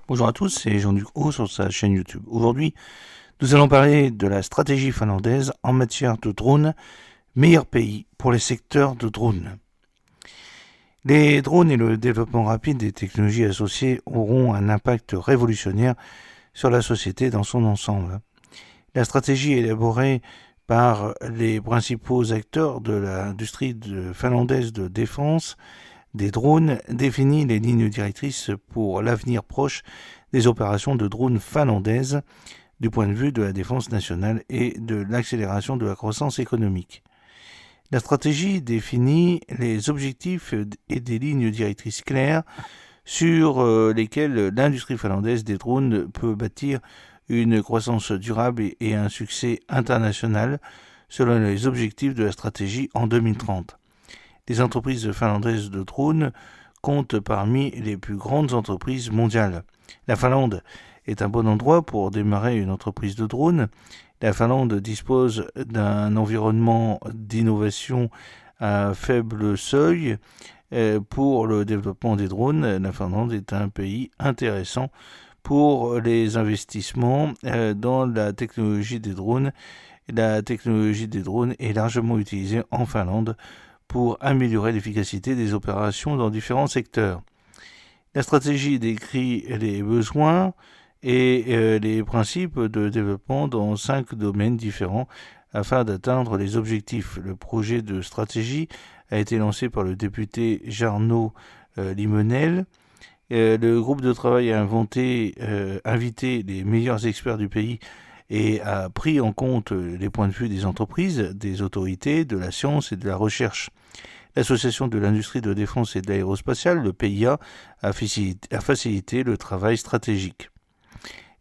Bonjour à tous, c'est Jean-Luc Haut sur sa chaîne YouTube. Aujourd'hui, nous allons parler de la stratégie finlandaise en matière de drones, meilleur pays pour les secteurs de drones. Les drones et le développement rapide des technologies associées auront un impact révolutionnaire sur la société dans son ensemble. La stratégie élaborée par les principaux acteurs de l'industrie finlandaise de défense des drones définit les lignes directrices pour l'avenir proche des opérations de drones finlandaises du point de vue de la défense nationale et de l'accélération de la croissance économique. La stratégie définit les objectifs et des lignes directrices claires sur lesquelles l'industrie finlandaise des drones peut bâtir une croissance durable et un succès international selon les objectifs de la stratégie en 2030. Les entreprises finlandaises de drones comptent parmi les plus grandes entreprises mondiales. La Finlande est un bon endroit pour démarrer une entreprise de drones. La Finlande dispose d'un environnement d'innovation à faible seuil pour le développement des drones. La Finlande est un pays intéressant pour les investissements dans la technologie des drones. La technologie des drones est largement utilisée en Finlande pour améliorer l'efficacité des opérations dans différents secteurs. La stratégie décrit les besoins et les principes de développement dans 5 domaines différents afin d'atteindre les objectifs. Le projet de stratégie a été lancé par le député Jarno Limonel. Le groupe de travail a invité les meilleurs experts du pays et a pris en compte les points de vue des entreprises, des autorités, de la science et de la recherche. L'Association de l'industrie de défense et de l'aérospatiale, le PIA, a facilité le travail stratégique.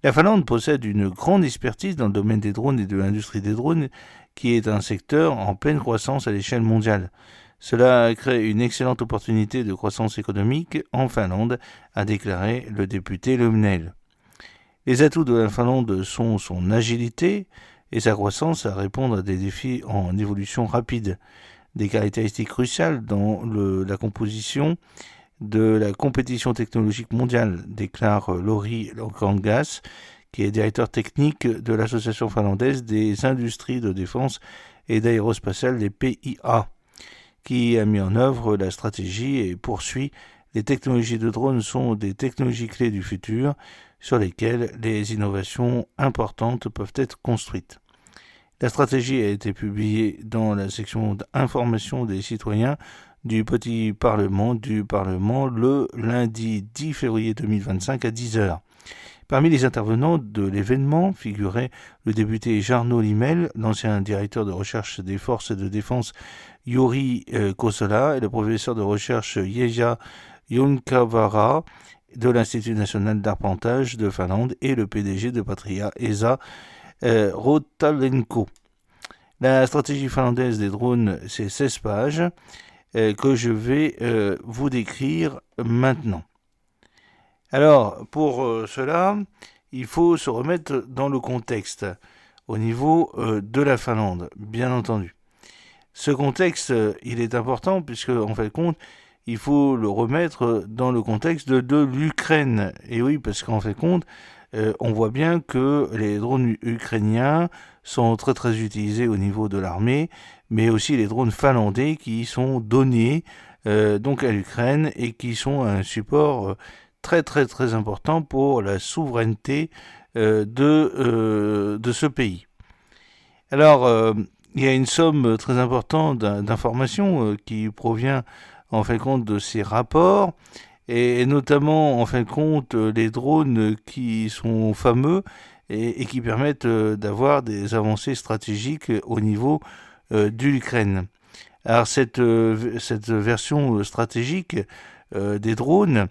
La Finlande possède une grande expertise dans le domaine des drones et de l'industrie des drones, qui est un secteur en pleine croissance à l'échelle mondiale. Cela crée une excellente opportunité de croissance économique en Finlande, a déclaré le député Lemnel. Les atouts de la Finlande sont son agilité et sa croissance à répondre à des défis en évolution rapide. Des caractéristiques cruciales dans la composition de la compétition technologique mondiale, déclare Lauri Kangas, qui est directeur technique de l'Association finlandaise des industries de défense et d'aérospatiale, les PIA, qui a mis en œuvre la stratégie et poursuit. Les technologies de drones sont des technologies clés du futur sur lesquelles les innovations importantes peuvent être construites. La stratégie a été publiée dans la section d'information des citoyens du Petit Parlement le lundi 10 février 2025 à 10h. Parmi les intervenants de l'événement figuraient le député Jarno Limel, l'ancien directeur de recherche des forces de défense Juri Kosola et le professeur de recherche Jeja Junkavara de l'Institut national d'arpentage de Finlande et le PDG de Patria, Esa Rotalenko. La stratégie finlandaise des drones, c'est 16 pages que je vais vous décrire maintenant. Alors, pour cela, il faut se remettre dans le contexte au niveau de la Finlande, bien entendu. Ce contexte, il est important puisque, en fait, compte, il faut le remettre dans le contexte de l'Ukraine. Et oui, parce qu'en fait, compte, on voit bien que les drones ukrainiens sont très très utilisés au niveau de l'armée, mais aussi les drones finlandais qui sont donnés donc à l'Ukraine et qui sont un support très très très important pour la souveraineté de ce pays. Alors, il y a une somme très importante d'informations qui provient en fin de compte de ces rapports, et notamment en fin de compte les drones qui sont fameux et qui permettent d'avoir des avancées stratégiques au niveau de l'Ukraine. Alors cette version stratégique des drones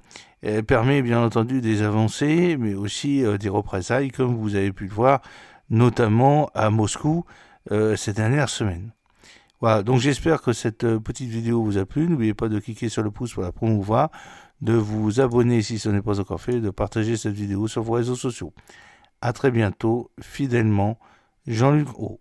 permet bien entendu des avancées, mais aussi des représailles, comme vous avez pu le voir, notamment à Moscou ces dernières semaines. Voilà, donc j'espère que cette petite vidéo vous a plu. N'oubliez pas de cliquer sur le pouce pour la promouvoir, de vous abonner si ce n'est pas encore fait, de partager cette vidéo sur vos réseaux sociaux. A très bientôt, fidèlement, Jean-Luc Haut.